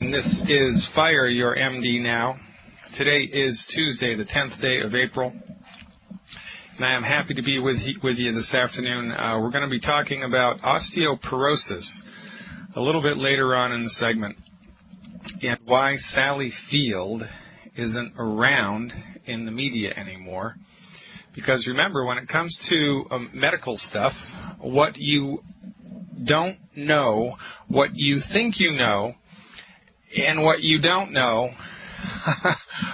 and this is Fire Your MD Now. Today is Tuesday, the 10th day of April, and I am happy to be with you this afternoon. We're going to be talking about osteoporosis a little bit later on in the segment, and why Sally Field isn't around in the media anymore. Because remember, when it comes to medical stuff, what you don't know, what you think you know, and what you don't know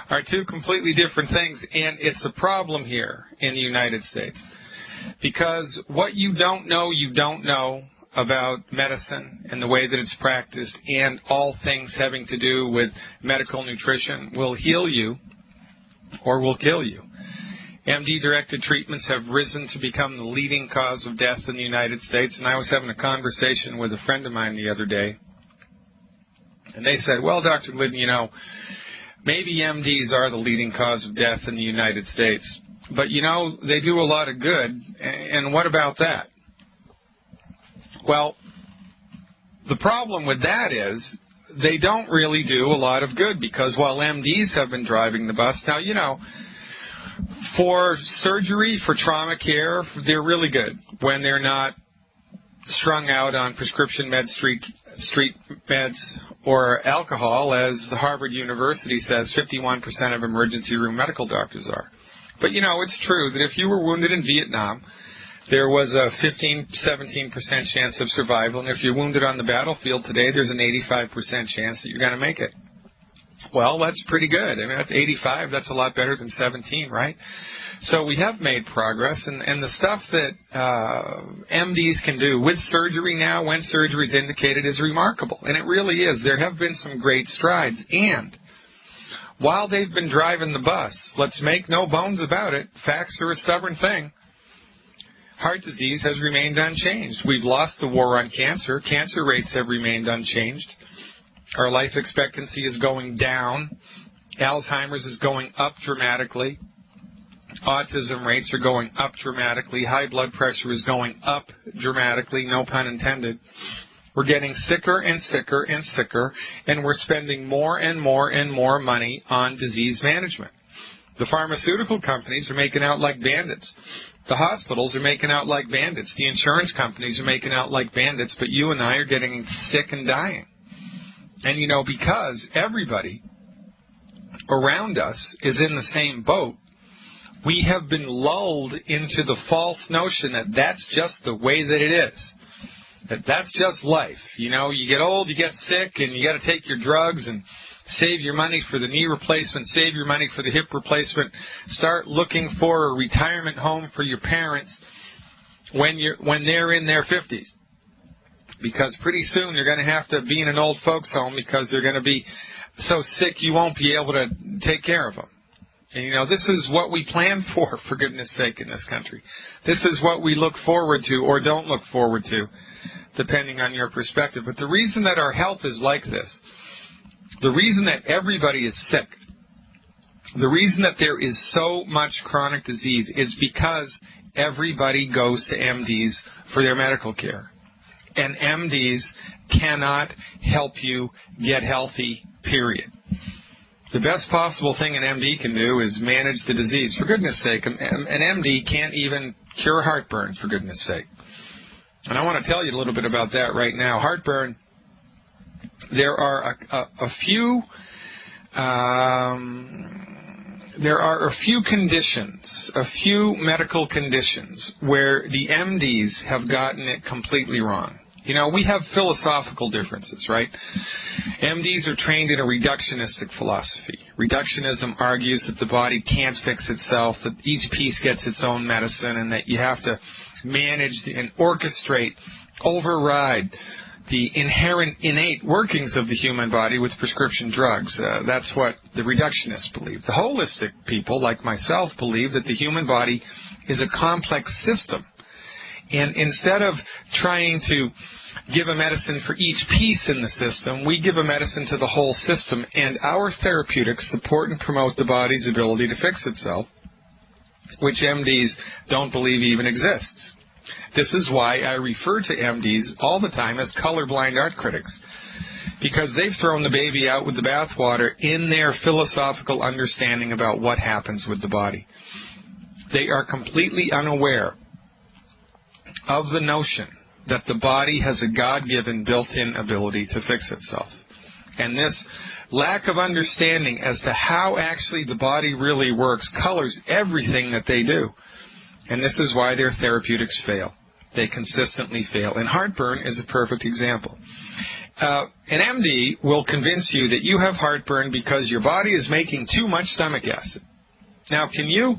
are two completely different things, and it's a problem here in the United States. Because what you don't know about medicine and the way that it's practiced and all things having to do with medical nutrition will heal you or will kill you. MD-directed treatments have risen to become the leading cause of death in the United States, and I was having a conversation with a friend of mine the other day, and they said, well, Dr. Glidden, you know, maybe MDs are the leading cause of death in the United States, but, you know, they do a lot of good, and what about that? Well, the problem with that is they don't really do a lot of good, because while MDs have been driving the bus, now, you know, for surgery, for trauma care, they're really good when they're not strung out on prescription street meds or alcohol, as the Harvard University says 51% of emergency room medical doctors are. But, you know, it's true that if you were wounded in Vietnam, there was a 15-17% chance of survival, and if you're wounded on the battlefield today, there's an 85% chance that you're going to make it. Well, that's pretty good. I mean, that's 85. That's a lot better than 17, right? So we have made progress, and the stuff that MDs can do with surgery now, when surgery is indicated, is remarkable. And it really is. There have been some great strides. And while they've been driving the bus, let's make no bones about it, facts are a stubborn thing. Heart disease has remained unchanged. We've lost the war on cancer. Cancer rates have remained unchanged. Our life expectancy is going down. Alzheimer's is going up dramatically. Autism rates are going up dramatically. High blood pressure is going up dramatically, no pun intended. We're getting sicker and sicker and sicker, and we're spending more and more and more money on disease management. The pharmaceutical companies are making out like bandits. The hospitals are making out like bandits. The insurance companies are making out like bandits, but you and I are getting sick and dying. And, you know, because everybody around us is in the same boat, we have been lulled into the false notion that that's just the way that it is, that that's just life. You know, you get old, you get sick, and you got to take your drugs and save your money for the knee replacement, save your money for the hip replacement, start looking for a retirement home for your parents when they're in their 50s. Because pretty soon you're going to have to be in an old folks home because they're going to be so sick you won't be able to take care of them. And, you know, this is what we plan for goodness sake, in this country. This is what we look forward to or don't look forward to, depending on your perspective. But the reason that our health is like this, the reason that everybody is sick, the reason that there is so much chronic disease is because everybody goes to MDs for their medical care. And MDs cannot help you get healthy, period. The best possible thing an MD can do is manage the disease. For goodness sake, an MD can't even cure heartburn, for goodness sake. And I want to tell you a little bit about that right now. Heartburn, there are a few conditions, a few medical conditions where the MDs have gotten it completely wrong. You know, we have philosophical differences, right? MDs are trained in a reductionistic philosophy. Reductionism argues that the body can't fix itself, that each piece gets its own medicine, and that you have to manage and orchestrate, override the inherent, innate workings of the human body with prescription drugs. That's what the reductionists believe. The holistic people, like myself, believe that the human body is a complex system. And instead of trying to give a medicine for each piece in the system, we give a medicine to the whole system, and our therapeutics support and promote the body's ability to fix itself, which MDs don't believe even exists. This is why I refer to MDs all the time as colorblind art critics, because they've thrown the baby out with the bathwater in their philosophical understanding about what happens with the body. They are completely unaware of the notion that the body has a God-given built-in ability to fix itself. And this lack of understanding as to how actually the body really works colors everything that they do. And this is why their therapeutics fail. They consistently fail. And heartburn is a perfect example. An MD will convince you that you have heartburn because your body is making too much stomach acid. Now, can you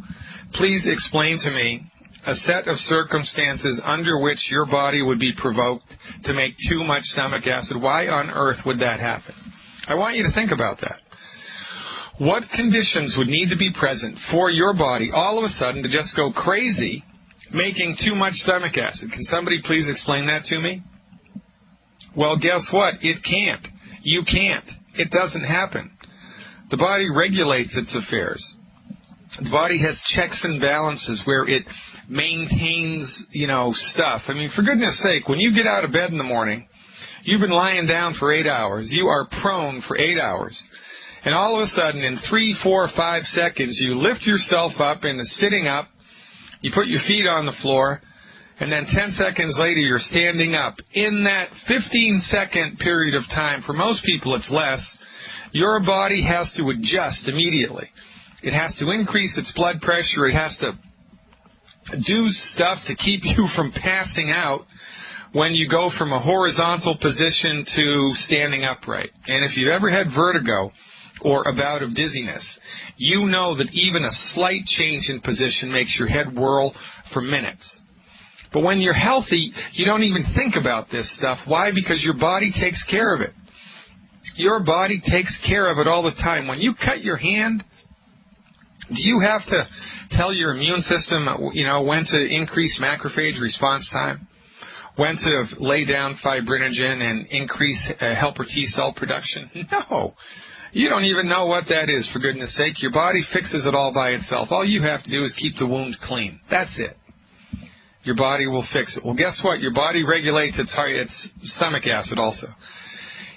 please explain to me a set of circumstances under which your body would be provoked to make too much stomach acid? Why on earth would that happen? I want you to think about that. What conditions would need to be present for your body all of a sudden to just go crazy making too much stomach acid? Can somebody please explain that to me? Well, guess what? It can't. You can't. It doesn't happen. The body regulates its affairs. The body has checks and balances where it maintains, stuff. I mean, for goodness sake, when you get out of bed in the morning, you've been lying down for 8 hours. You are prone for 8 hours. And all of a sudden, in 3, 4, 5 seconds, you lift yourself up into sitting up. You put your feet on the floor. And then 10 seconds later, you're standing up. In that 15-second period of time, for most people it's less, your body has to adjust immediately. It has to increase its blood pressure. It has to do stuff to keep you from passing out when you go from a horizontal position to standing upright. And if you've ever had vertigo or a bout of dizziness, you know that even a slight change in position makes your head whirl for minutes. But when you're healthy, you don't even think about this stuff. Why? Because your body takes care of it. Your body takes care of it all the time. When you cut your hand, do you have to tell your immune system, when to increase macrophage response time? When to lay down fibrinogen and increase helper T cell production? No. You don't even know what that is, for goodness sake. Your body fixes it all by itself. All you have to do is keep the wound clean. That's it. Your body will fix it. Well, guess what? Your body regulates its stomach acid also.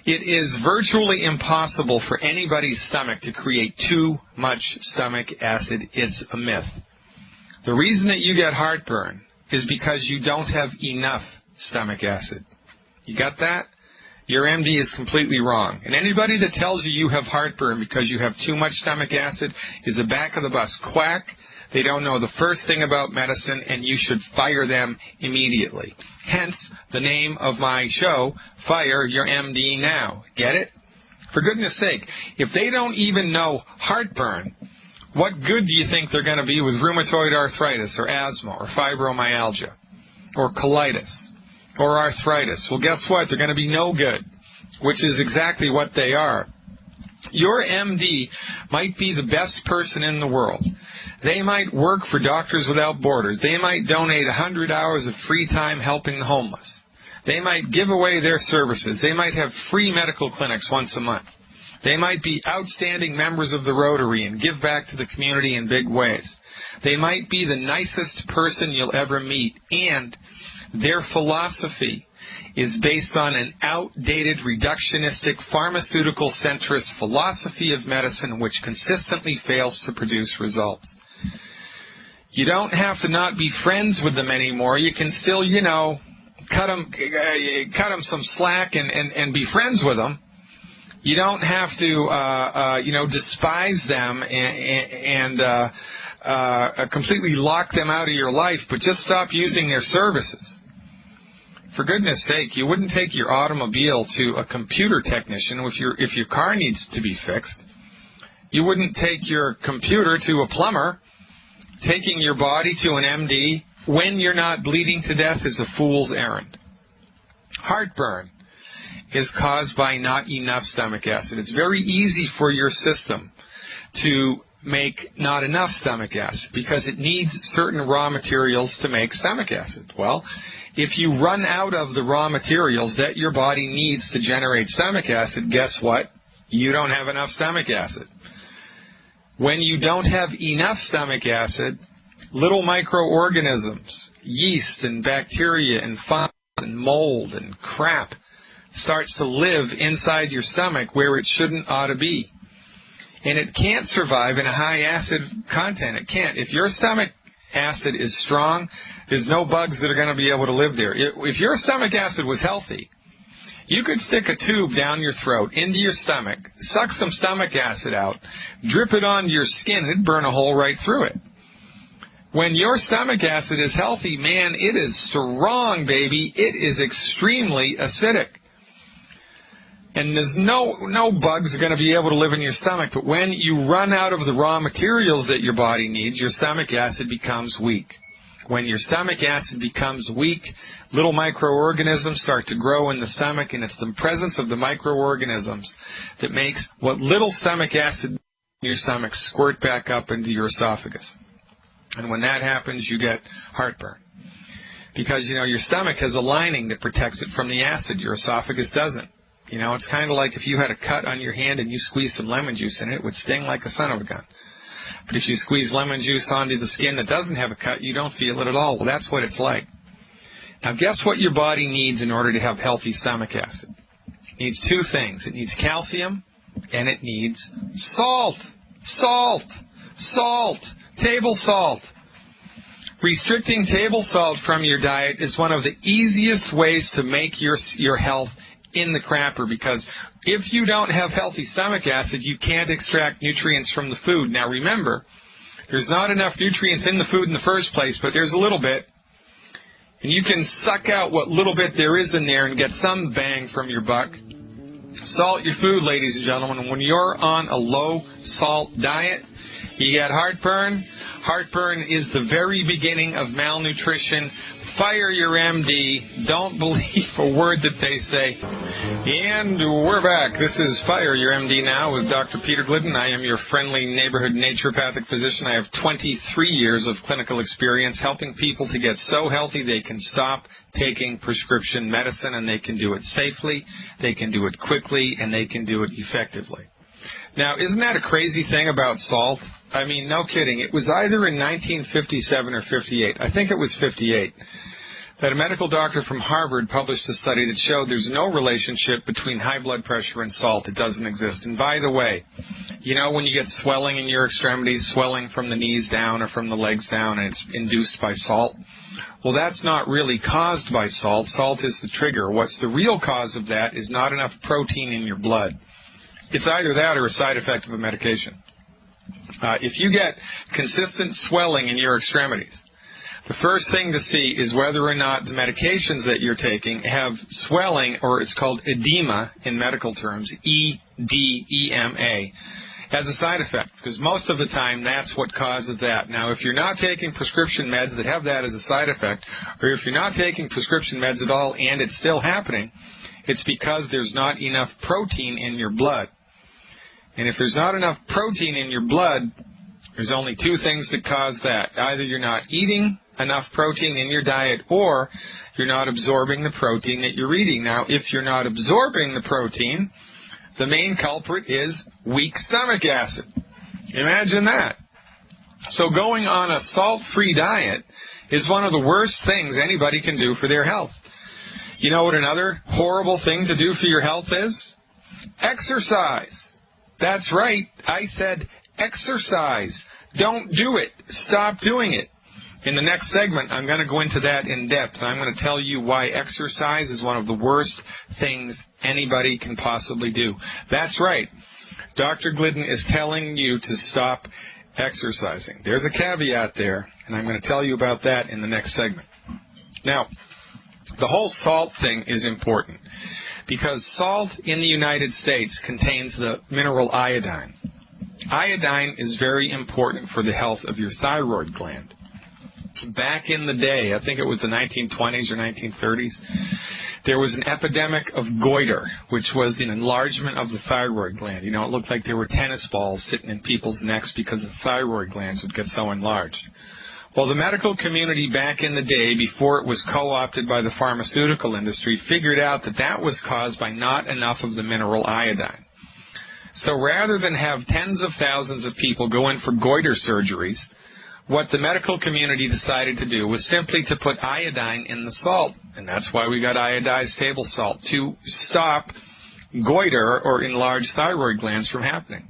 It is virtually impossible for anybody's stomach to create too much stomach acid. It's a myth. The reason that you get heartburn is because you don't have enough stomach acid. You got that? Your MD is completely wrong. And anybody that tells you you have heartburn because you have too much stomach acid is a back-of-the-bus quack. They don't know the first thing about medicine, and you should fire them immediately. Hence, the name of my show, Fire Your MD Now. Get it? For goodness sake, if they don't even know heartburn, what good do you think they're going to be with rheumatoid arthritis or asthma or fibromyalgia or colitis or arthritis? Well, guess what? They're going to be no good, which is exactly what they are. Your MD might be the best person in the world. They might work for Doctors Without Borders. They might donate 100 hours of free time helping the homeless. They might give away their services. They might have free medical clinics once a month. They might be outstanding members of the Rotary and give back to the community in big ways. They might be the nicest person you'll ever meet, and their philosophy is based on an outdated, reductionistic, pharmaceutical-centrist philosophy of medicine which consistently fails to produce results. You don't have to not be friends with them anymore. You can still, cut them some slack and be friends with them. You don't have to, despise them and completely lock them out of your life, but just stop using their services. For goodness sake, you wouldn't take your automobile to a computer technician if your car needs to be fixed. You wouldn't take your computer to a plumber. Taking your body to an MD when you're not bleeding to death is a fool's errand. Heartburn is caused by not enough stomach acid. It's very easy for your system to make not enough stomach acid because it needs certain raw materials to make stomach acid. Well, if you run out of the raw materials that your body needs to generate stomach acid, guess what? You don't have enough stomach acid. When you don't have enough stomach acid, little microorganisms, yeast and bacteria and fungus and mold and crap starts to live inside your stomach where it shouldn't ought to be. And it can't survive in a high acid content. It can't. If your stomach acid is strong, there's no bugs that are going to be able to live there. If your stomach acid was healthy, you could stick a tube down your throat, into your stomach, suck some stomach acid out, drip it onto your skin, and it'd burn a hole right through it. When your stomach acid is healthy, man, it is strong, baby. It is extremely acidic. And there's no bugs are going to be able to live in your stomach. But when you run out of the raw materials that your body needs, your stomach acid becomes weak. When your stomach acid becomes weak, little microorganisms start to grow in the stomach, and it's the presence of the microorganisms that makes what little stomach acid in your stomach squirt back up into your esophagus. And when that happens, you get heartburn. Because, your stomach has a lining that protects it from the acid. Your esophagus doesn't. It's kind of like if you had a cut on your hand and you squeeze some lemon juice in it, it would sting like a son of a gun. But if you squeeze lemon juice onto the skin that doesn't have a cut, you don't feel it at all. Well, that's what it's like. Now, guess what your body needs in order to have healthy stomach acid? It needs two things. It needs calcium, and it needs salt. Salt. Salt. Table salt. Restricting table salt from your diet is one of the easiest ways to make your health in the crapper, because if you don't have healthy stomach acid, you can't extract nutrients from the food. Now remember, there's not enough nutrients in the food in the first place, but there's a little bit. And you can suck out what little bit there is in there and get some bang from your buck. Salt your food, ladies and gentlemen. When you're on a low-salt diet, you get heartburn. Heartburn is the very beginning of malnutrition. Fire your MD. Don't believe a word that they say. And we're back. This is Fire Your MD Now with Dr. Peter Glidden. I am your friendly neighborhood naturopathic physician. I have 23 years of clinical experience helping people to get so healthy they can stop taking prescription medicine, and they can do it safely, they can do it quickly, and they can do it effectively. Now, isn't that a crazy thing about salt? I mean, no kidding. It was either in 1957 or 58. I think it was 58. That a medical doctor from Harvard published a study that showed there's no relationship between high blood pressure and salt. It doesn't exist. And by the way, when you get swelling in your extremities, swelling from the knees down or from the legs down, and it's induced by salt, well, that's not really caused by salt. Salt is the trigger. What's the real cause of that is not enough protein in your blood. It's either that or a side effect of a medication. If you get consistent swelling in your extremities, the first thing to see is whether or not the medications that you're taking have swelling, or it's called edema in medical terms, E-D-E-M-A, as a side effect, because most of the time that's what causes that. Now, if you're not taking prescription meds that have that as a side effect, or if you're not taking prescription meds at all and it's still happening, it's because there's not enough protein in your blood. And if there's not enough protein in your blood, there's only two things that cause that. Either you're not eating enough protein in your diet, or you're not absorbing the protein that you're eating. Now, if you're not absorbing the protein, the main culprit is weak stomach acid. Imagine that. So going on a salt-free diet is one of the worst things anybody can do for their health. You know what another horrible thing to do for your health is? Exercise. That's right. I said exercise. Don't do it. Stop doing it. In the next segment, I'm going to go into that in depth. I'm going to tell you why exercise is one of the worst things anybody can possibly do. That's right. Dr. Glidden is telling you to stop exercising. There's a caveat there, and I'm going to tell you about that in the next segment. Now, the whole salt thing is important because salt in the United States contains the mineral iodine. Iodine is very important for the health of your thyroid gland. Back in the day, I think it was the 1920s or 1930s, there was an epidemic of goiter, which was an enlargement of the thyroid gland. It looked like there were tennis balls sitting in people's necks because the thyroid glands would get so enlarged. Well, the medical community back in the day, before it was co-opted by the pharmaceutical industry, figured out that that was caused by not enough of the mineral iodine. So rather than have tens of thousands of people go in for goiter surgeries, what the medical community decided to do was simply to put iodine in the salt, and that's why we got iodized table salt, to stop goiter or enlarged thyroid glands from happening.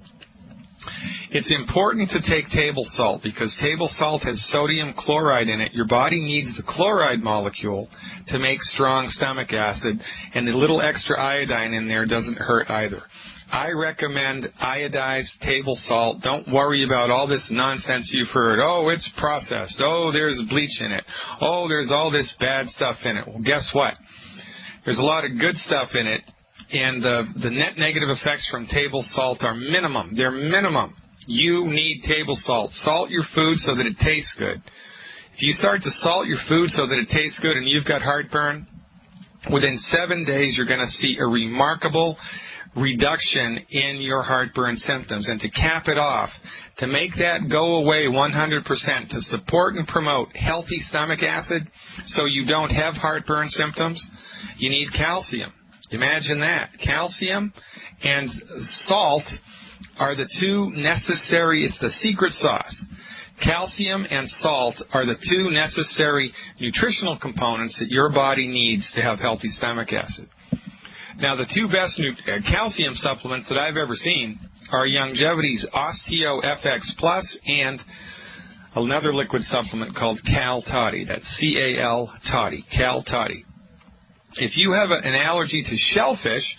It's important to take table salt because table salt has sodium chloride in it. Your body needs the chloride molecule to make strong stomach acid, and the little extra iodine in there doesn't hurt either. I recommend iodized table salt. Don't worry about all this nonsense you've heard. Oh, it's processed. Oh, there's bleach in it. Oh, there's all this bad stuff in it. Well, guess what? There's a lot of good stuff in it, and the net negative effects from table salt are minimum. They're minimum. You need table salt. Salt your food so that it tastes good. If you start to salt your food so that it tastes good and you've got heartburn, within 7 days you're going to see a remarkable reduction in your heartburn symptoms. And to cap it off, to make that go away 100%, to support and promote healthy stomach acid so you don't have heartburn symptoms, you need calcium. Imagine that. Calcium and salt are the two necessary, it's the secret sauce. Calcium and salt are the two necessary nutritional components that your body needs to have healthy stomach acid. Now, the two best calcium supplements that I've ever seen are Youngevity's Osteo FX Plus and another liquid supplement called Cal Toddy. That's C-A-L Toddy, Cal Toddy. If you have an allergy to shellfish,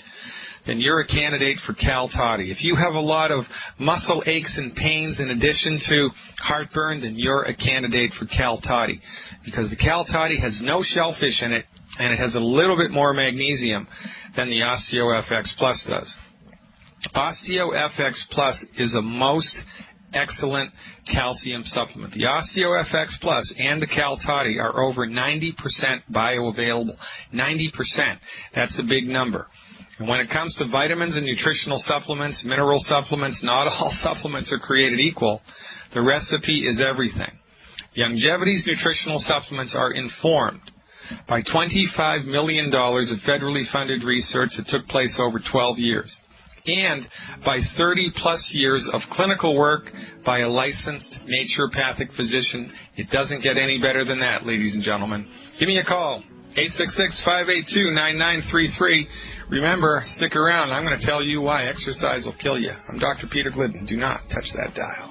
then you're a candidate for Cal Toddy. If you have a lot of muscle aches and pains in addition to heartburn, then you're a candidate for Cal Toddy, because the Cal Toddy has no shellfish in it, and it has a little bit more magnesium than the Osteo FX Plus does. Osteo FX Plus is a most excellent calcium supplement. The Osteo FX Plus and the Cal Toddy are over 90% bioavailable. 90%. That's a big number. And when it comes to vitamins and nutritional supplements, mineral supplements, not all supplements are created equal. The recipe is everything. Youngevity's nutritional supplements are informed by $25 million of federally funded research that took place over 12 years, and by 30-plus years of clinical work by a licensed naturopathic physician. It doesn't get any better than that, ladies and gentlemen. Give me a call, 866-582-9933. Remember, stick around. I'm going to tell you why exercise will kill you. I'm Dr. Peter Glidden. Do not touch that dial.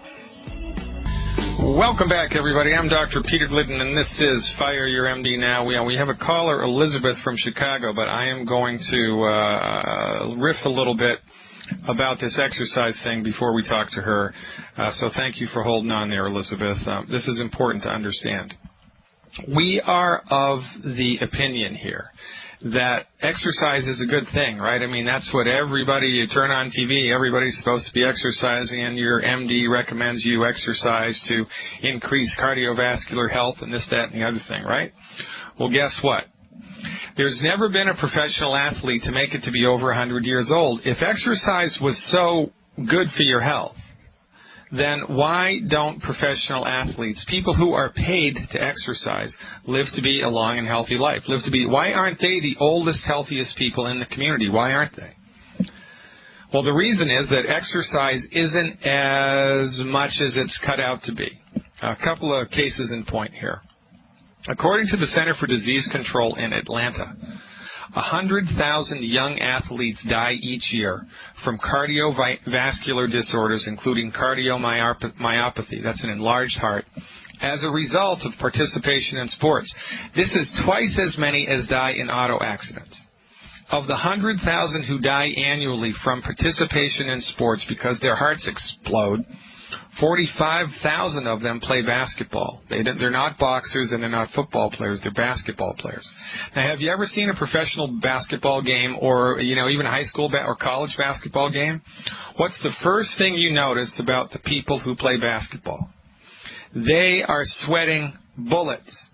Welcome back, everybody. I'm Dr. Peter Glidden, and this is Fire Your MD Now. We have a caller, Elizabeth from Chicago, but I am going to riff a little bit about this exercise thing before we talk to her. So thank you for holding on there, Elizabeth. This is important to understand. We are of the opinion here that exercise is a good thing, right? I mean, that's what everybody, you turn on TV, everybody's supposed to be exercising, and your MD recommends you exercise to increase cardiovascular health and this, that, and the other thing, right? Well, guess what? There's never been a professional athlete to make it to be over 100 years old. If exercise was so good for your health, then why don't professional athletes, people who are paid to exercise, live to be a long and healthy life? Why aren't they the oldest, healthiest people in the community? Why aren't they? Well, the reason is that exercise isn't as much as it's cut out to be. A couple of cases in point here. According to the Center for Disease Control in Atlanta, 100,000 young athletes die each year from cardiovascular disorders, including cardiomyopathy, that's an enlarged heart, as a result of participation in sports. This is twice as many as die in auto accidents. Of the 100,000 who die annually from participation in sports because their hearts explode, 45,000 of them play basketball. They're not boxers and they're not football players. They're basketball players. Now, have you ever seen a professional basketball game or, even a high school or college basketball game? What's the first thing you notice about the people who play basketball? They are sweating bullets.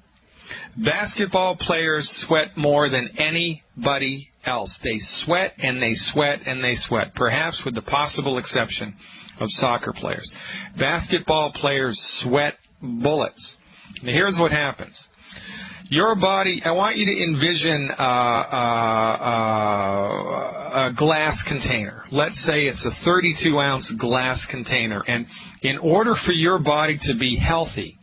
Basketball players sweat more than anybody else. They sweat and they sweat and they sweat, perhaps with the possible exception of soccer players. Basketball players sweat bullets. Now, here's what happens. Your body, I want you to envision a glass container. Let's say it's a 32-ounce glass container. And in order for your body to be healthy,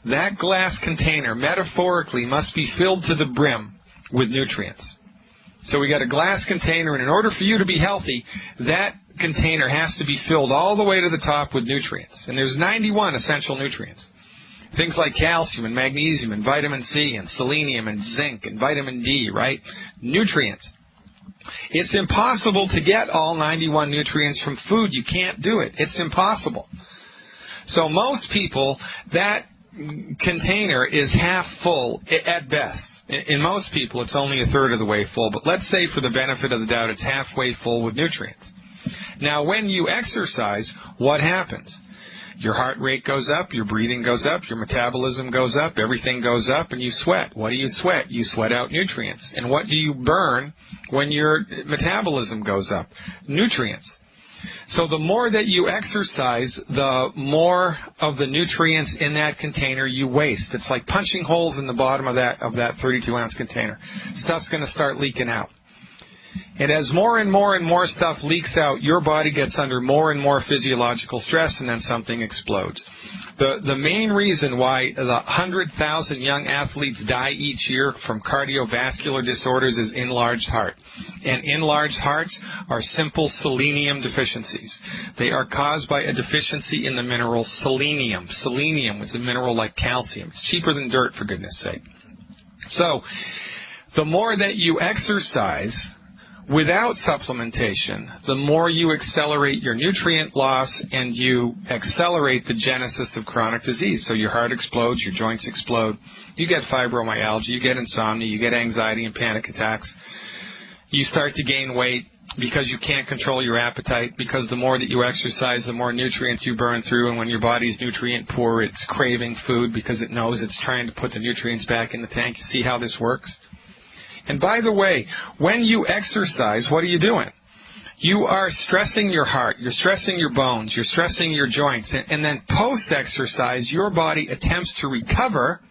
that glass container, metaphorically, must be filled to the brim with nutrients. So we got a glass container, and in order for you to be healthy, that container has to be filled all the way to the top with nutrients. And there's 91 essential nutrients. Things like calcium and magnesium and vitamin C and selenium and zinc and vitamin D, right? Nutrients. It's impossible to get all 91 nutrients from food. You can't do it. It's impossible. So most people, that container is half full at best. In most people, it's only a third of the way full. But let's say, for the benefit of the doubt, it's halfway full with nutrients. Now, when you exercise, what happens? Your heart rate goes up, your breathing goes up, your metabolism goes up, everything goes up, and you sweat. What do you sweat? You sweat out nutrients. And what do you burn when your metabolism goes up? Nutrients. So the more that you exercise, the more of the nutrients in that container you waste. It's like punching holes in the bottom of that 32-ounce container. Stuff's going to start leaking out. And as more and more and more stuff leaks out, your body gets under more and more physiological stress, and then something explodes. The main reason why the 100,000 young athletes die each year from cardiovascular disorders is enlarged heart. And enlarged hearts are simple selenium deficiencies. They are caused by a deficiency in the mineral selenium. Selenium is a mineral like calcium. It's cheaper than dirt, for goodness sake. So, the more that you exercise without supplementation, the more you accelerate your nutrient loss and you accelerate the genesis of chronic disease. So your heart explodes, your joints explode, you get fibromyalgia, you get insomnia, you get anxiety and panic attacks. You start to gain weight because you can't control your appetite, because the more that you exercise, the more nutrients you burn through, and when your body's nutrient poor, it's craving food because it knows it's trying to put the nutrients back in the tank. You see how this works? And by the way, when you exercise, what are you doing? You are stressing your heart, you're stressing your bones, you're stressing your joints, and then post-exercise, your body attempts to recover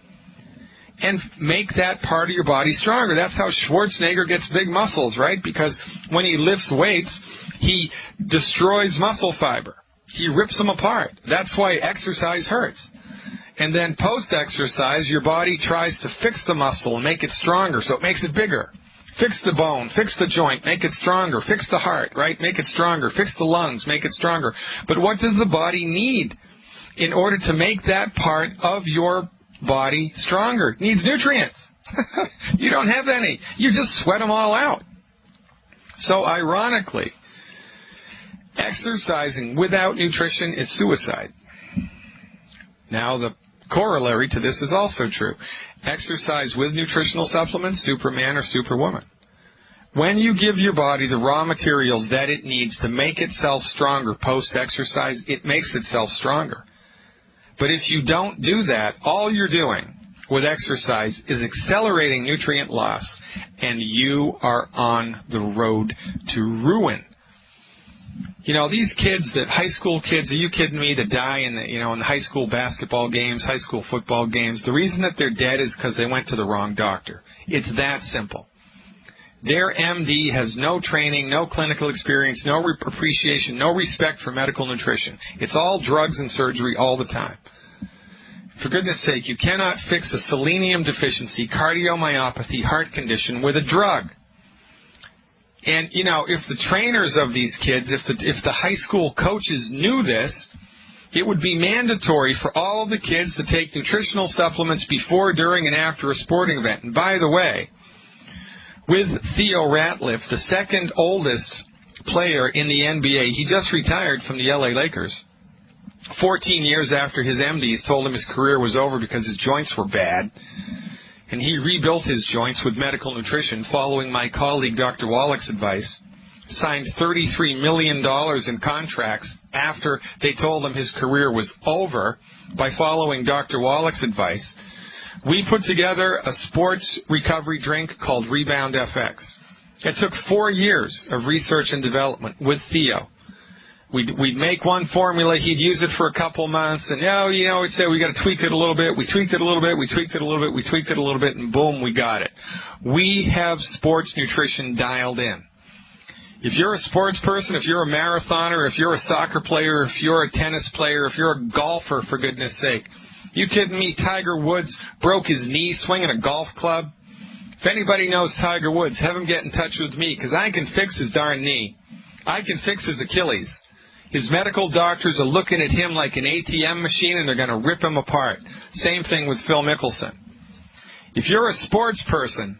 and make that part of your body stronger. That's how Schwarzenegger gets big muscles, right? Because when he lifts weights, he destroys muscle fiber. He rips them apart. That's why exercise hurts. And then post-exercise, your body tries to fix the muscle and make it stronger, so it makes it bigger. Fix the bone, fix the joint, make it stronger. Fix the heart, right? Make it stronger. Fix the lungs, make it stronger. But what does the body need in order to make that part of your body stronger? It needs nutrients. You don't have any. You just sweat them all out. So ironically, exercising without nutrition is suicide. Now, the corollary to this is also true. Exercise with nutritional supplements, Superman or Superwoman. When you give your body the raw materials that it needs to make itself stronger post-exercise, it makes itself stronger. But if you don't do that, all you're doing with exercise is accelerating nutrient loss, and you are on the road to ruin. You know, these kids, that high school kids, are you kidding me, that die in the, in the high school basketball games, high school football games, the reason that they're dead is because they went to the wrong doctor. It's that simple. Their MD has no training, no clinical experience, no appreciation, no respect for medical nutrition. It's all drugs and surgery all the time. For goodness sake, you cannot fix a selenium deficiency, cardiomyopathy, heart condition with a drug. And, if the trainers of these kids, if the high school coaches knew this, it would be mandatory for all of the kids to take nutritional supplements before, during, and after a sporting event. And by the way, with Theo Ratliff, the second oldest player in the NBA, he just retired from the LA Lakers. 14 years after his MDs told him his career was over because his joints were bad. And he rebuilt his joints with medical nutrition, following my colleague Dr. Wallach's advice, signed $33 million in contracts after they told him his career was over by following Dr. Wallach's advice. We put together a sports recovery drink called Rebound FX. It took 4 years of research and development with Theo. We'd make one formula, he'd use it for a couple months, and we'd say we got to tweak it a little bit. We tweaked it a little bit, we tweaked it a little bit, we tweaked it a little bit, and boom, we got it. We have sports nutrition dialed in. If you're a sports person, if you're a marathoner, if you're a soccer player, if you're a tennis player, if you're a golfer, for goodness sake, You kidding me? Tiger Woods broke his knee swinging a golf club. If anybody knows Tiger Woods, have him get in touch with me, because I can fix his darn knee. I can fix his Achilles. His medical doctors are looking at him like an ATM machine, and they're going to rip him apart. Same thing with Phil Mickelson. If you're a sports person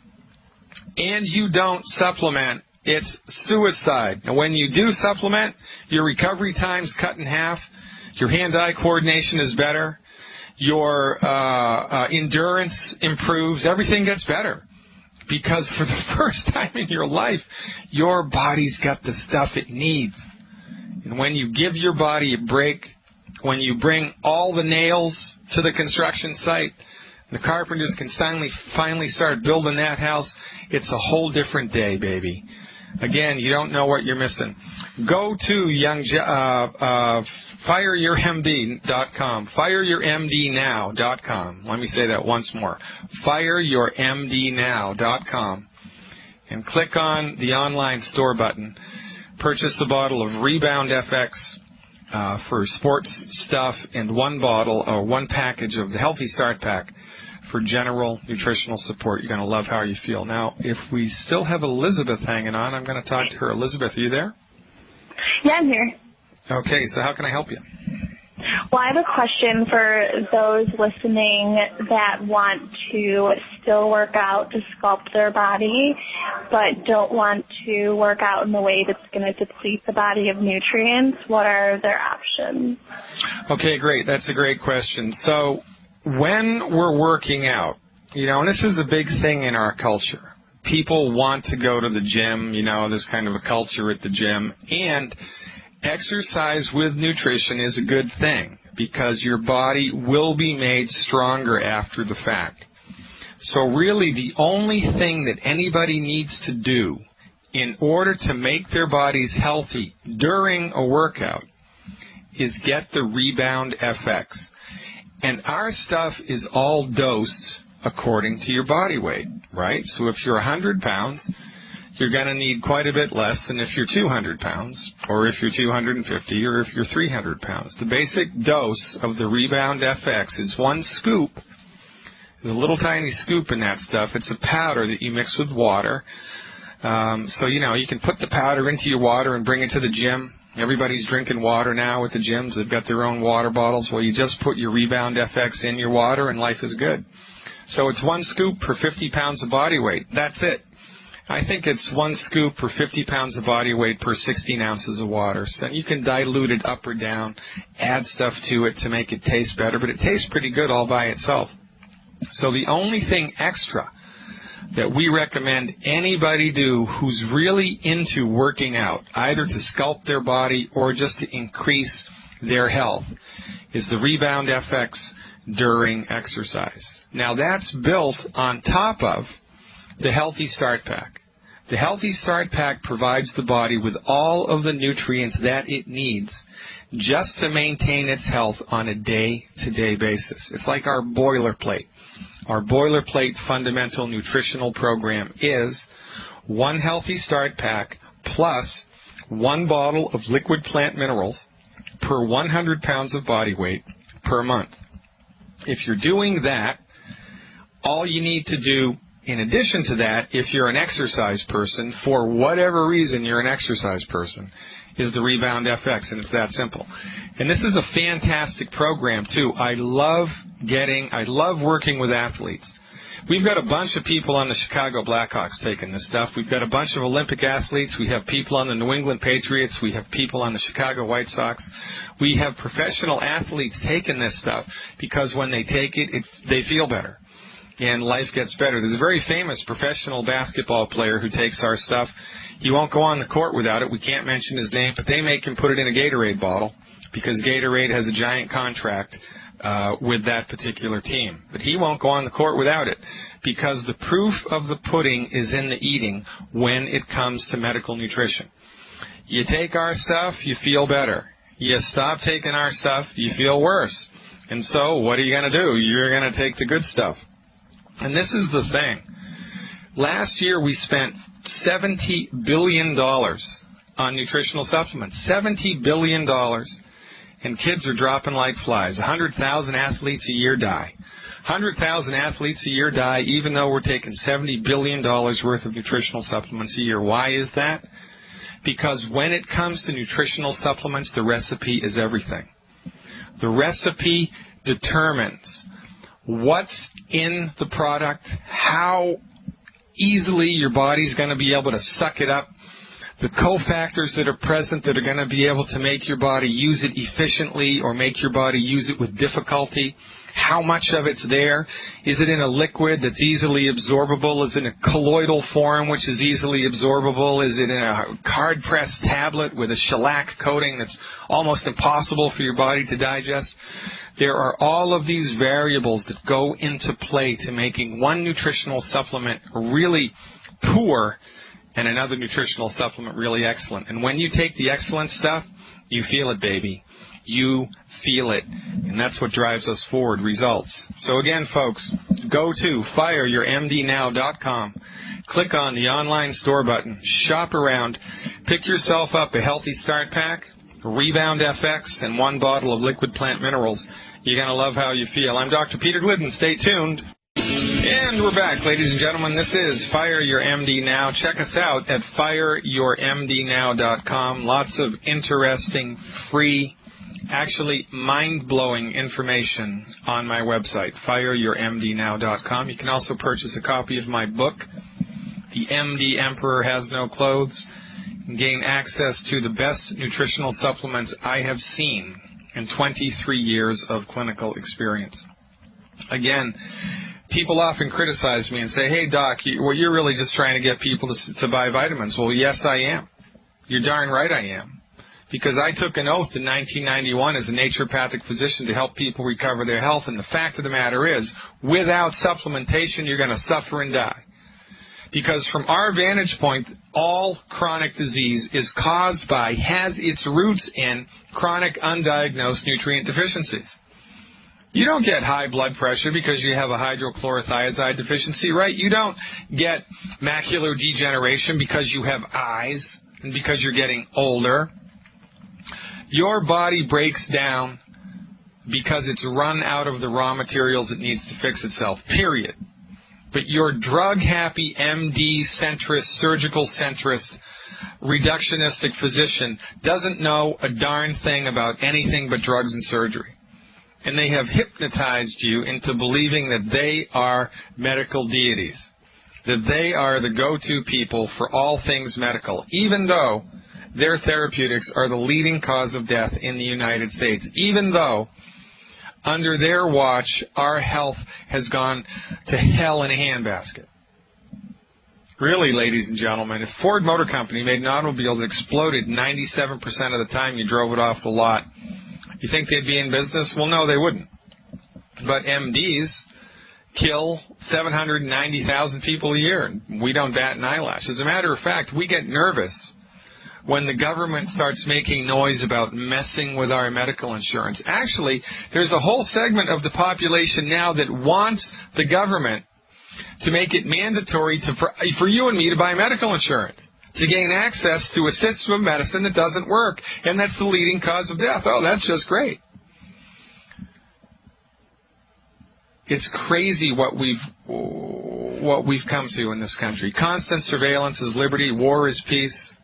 and you don't supplement, it's suicide. And when you do supplement, your recovery time's cut in half. Your hand-eye coordination is better. Your endurance improves. Everything gets better. Because for the first time in your life, your body's got the stuff it needs. And when you give your body a break, when you bring all the nails to the construction site, the carpenters can finally start building that house, it's a whole different day, baby. Again, you don't know what you're missing. Go to fireyourmd.com. Fireyourmdnow.com. Let me say that once more. Fireyourmdnow.com. And click on the online store button. Purchase a bottle of Rebound FX for sports stuff and one bottle or one package of the Healthy Start Pack for general nutritional support. You're going to love how you feel. Now, if we still have Elizabeth hanging on, I'm going to talk to her. Elizabeth, are you there? Yeah, I'm here. Okay, so how can I help you? Well, I have a question for those listening that want to still work out to sculpt their body, but don't want to work out in the way that's going to deplete the body of nutrients. What are their options? Okay, great. That's a great question. So when we're working out, and this is a big thing in our culture. People want to go to the gym, there's kind of a culture at the gym, and exercise with nutrition is a good thing because your body will be made stronger after the fact. So really the only thing that anybody needs to do in order to make their bodies healthy during a workout is get the Rebound FX. And our stuff is all dosed according to your body weight, right? So if you're 100 pounds, you're going to need quite a bit less than if you're 200 pounds, or if you're 250, or if you're 300 pounds. The basic dose of the Rebound FX is one scoop. There's a little tiny scoop in that stuff. It's a powder that you mix with water. So, you can put the powder into your water and bring it to the gym. Everybody's drinking water now at the gyms. They've got their own water bottles. Well, you just put your Rebound FX in your water, and life is good. So it's one scoop per 50 pounds of body weight. That's it. I think it's one scoop per 50 pounds of body weight per 16 ounces of water. So you can dilute it up or down, add stuff to it to make it taste better, but it tastes pretty good all by itself. So the only thing extra that we recommend anybody do who's really into working out, either to sculpt their body or just to increase their health, is the Rebound FX during exercise. Now that's built on top of the Healthy Start Pack. The Healthy Start Pack provides the body with all of the nutrients that it needs just to maintain its health on a day-to-day basis. It's like our boilerplate. Our boilerplate fundamental nutritional program is one Healthy Start Pack plus one bottle of liquid plant minerals per 100 pounds of body weight per month. If you're doing that, all you need to do in addition to that, if you're an exercise person, for whatever reason you're an exercise person, is the Rebound FX, and it's that simple. And this is a fantastic program, too. I love working with athletes. We've got a bunch of people on the Chicago Blackhawks taking this stuff. We've got a bunch of Olympic athletes. We have people on the New England Patriots. We have people on the Chicago White Sox. We have professional athletes taking this stuff because when they take it, they feel better. And life gets better. There's a very famous professional basketball player who takes our stuff. He won't go on the court without it. We can't mention his name, but they make him put it in a Gatorade bottle because Gatorade has a giant contract with that particular team. But he won't go on the court without it because the proof of the pudding is in the eating when it comes to medical nutrition. You take our stuff, you feel better. You stop taking our stuff, you feel worse. And so what are you going to do? You're going to take the good stuff. And this is the thing. Last year we spent $70 billion on nutritional supplements. $70 billion. and kids are dropping like flies. 100,000 athletes a year die. 100,000 athletes a year die even though we're taking $70 billion worth of nutritional supplements a year. Why is that? Because when it comes to nutritional supplements, the recipe is everything. The recipe determines what's in the product, how easily your body's going to be able to suck it up, the cofactors that are present that are going to be able to make your body use it efficiently or make your body use it with difficulty, how much of it's there. Is it in a liquid that's easily absorbable? Is it in a colloidal form, which is easily absorbable? Is it in a hard-pressed tablet with a shellac coating that's almost impossible for your body to digest? There are all of these variables that go into play to making one nutritional supplement really poor and another nutritional supplement really excellent. And when you take the excellent stuff, you feel it, baby. You feel it. And that's what drives us forward, results. So again, folks, go to fireyourmdnow.com. Click on the online store button. Shop around. Pick yourself up a Healthy Start Pack, Rebound FX, and 1 bottle of liquid plant minerals. You're going to love how you feel. I'm Dr. Peter Glidden. Stay tuned. And we're back, ladies and gentlemen. This is Fire Your MD Now. Check us out at fireyourmdnow.com. Lots of interesting, free, actually mind-blowing information on my website, fireyourmdnow.com. You can also purchase a copy of my book, The MD Emperor Has No Clothes, and gain access to the best nutritional supplements I have seen in 23 years of clinical experience. Again, people often criticize me and say, hey, Doc, you're really just trying to get people to buy vitamins. Well, yes, I am. You're darn right I am. Because I took an oath in 1991 as a naturopathic physician to help people recover their health. And the fact of the matter is, without supplementation, you're going to suffer and die. Because from our vantage point, all chronic disease is caused by, has its roots in chronic undiagnosed nutrient deficiencies. You don't get high blood pressure because you have a hydrochlorothiazide deficiency, right? You don't get macular degeneration because you have eyes and because you're getting older. Your body breaks down because it's run out of the raw materials it needs to fix itself, period. But your drug-happy, MD-centrist, surgical-centrist, reductionistic physician doesn't know a darn thing about anything but drugs and surgery. And they have hypnotized you into believing that they are medical deities, that they are the go-to people for all things medical, even though their therapeutics are the leading cause of death in the United States, even though under their watch our health has gone to hell in a handbasket. Really, ladies and gentlemen, if Ford Motor Company made an automobile that exploded 97% of the time you drove it off the lot, you think they'd be in business? Well, no, they wouldn't. But MDs kill 790,000 people a year. We don't bat an eyelash. As a matter of fact, we get nervous when the government starts making noise about messing with our medical insurance. Actually, there's a whole segment of the population now that wants the government to make it mandatory for you and me to buy medical insurance, to gain access to a system of medicine that doesn't work, and that's the leading cause of death. Oh, that's just great. It's crazy what we've come to in this country. Constant surveillance is liberty, war is peace.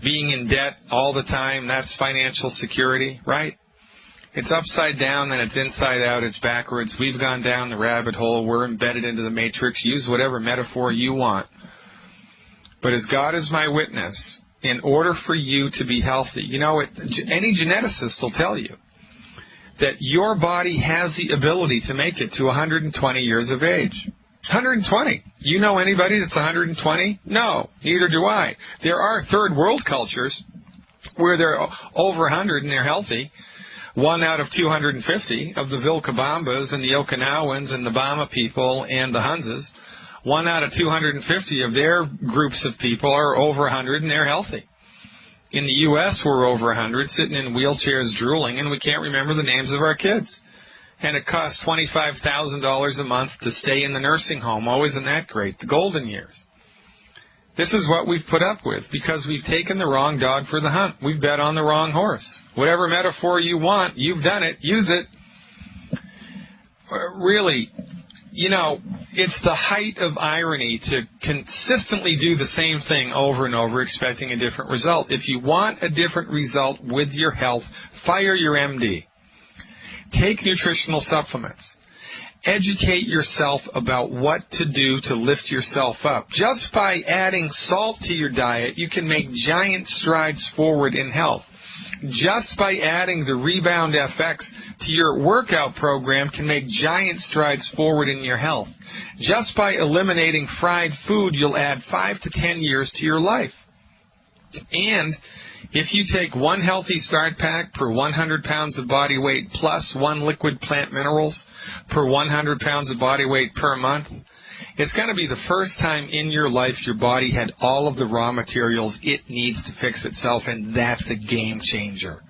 Being in debt all the time, that's financial security, right? It's upside down, then it's inside out, it's backwards. We've gone down the rabbit hole. We're embedded into the matrix. Use whatever metaphor you want. But as God is my witness, in order for you to be healthy, you know, any geneticist will tell you that your body has the ability to make it to 120 years of age. 120. You know anybody that's 120? No, neither do I. There are third world cultures where they're over 100 and they're healthy. 1 out of 250 of the Vilcabambas and the Okinawans and the Bama people and the Hunzas, 1 out of 250 of their groups of people are over 100 and they're healthy. In the U.S., we're over 100, sitting in wheelchairs drooling, and we can't remember the names of our kids. And it costs $25,000 a month to stay in the nursing home. Oh, isn't that great? The golden years. This is what we've put up with because we've taken the wrong dog for the hunt. We've bet on the wrong horse. Whatever metaphor you want, you've done it. Use it. Really, you know, it's the height of irony to consistently do the same thing over and over expecting a different result. If you want a different result with your health, fire your MD. Take nutritional supplements. Educate yourself about what to do to lift yourself up. Just by adding salt to your diet, you can make giant strides forward in health. Just by adding the Rebound FX to your workout program can make giant strides forward in your health. Just by eliminating fried food, you'll add 5 to 10 years to your life. And if you take one Healthy Start Pack per 100 pounds of body weight plus one liquid plant minerals per 100 pounds of body weight per month, it's going to be the first time in your life your body had all of the raw materials it needs to fix itself, and that's a game changer.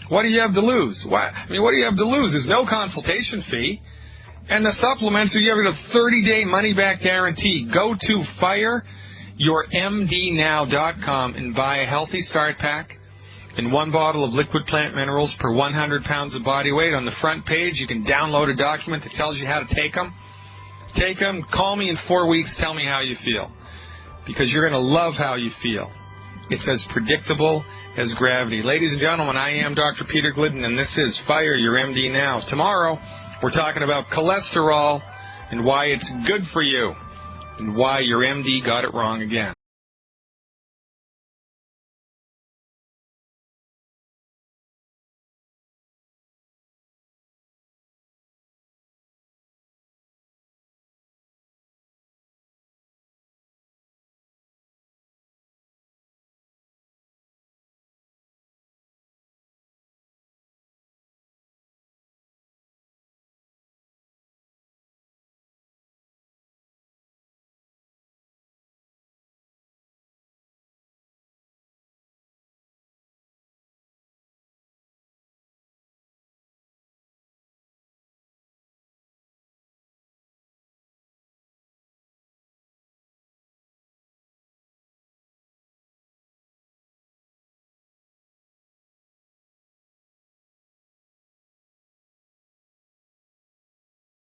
What do you have to lose? What do you have to lose? There's no consultation fee. And the supplements, you have a 30-day money-back guarantee. Go to fireyourmdnow.com and buy a Healthy Start Pack and one bottle of liquid plant minerals per 100 pounds of body weight. On the front page, you can download a document that tells you how to take them. Take them, call me in 4 weeks, tell me how you feel. Because you're going to love how you feel. It's as predictable as gravity. Ladies and gentlemen, I am Dr. Peter Glidden, and this is Fire Your MD Now. Tomorrow, we're talking about cholesterol and why it's good for you, and why your MD got it wrong again.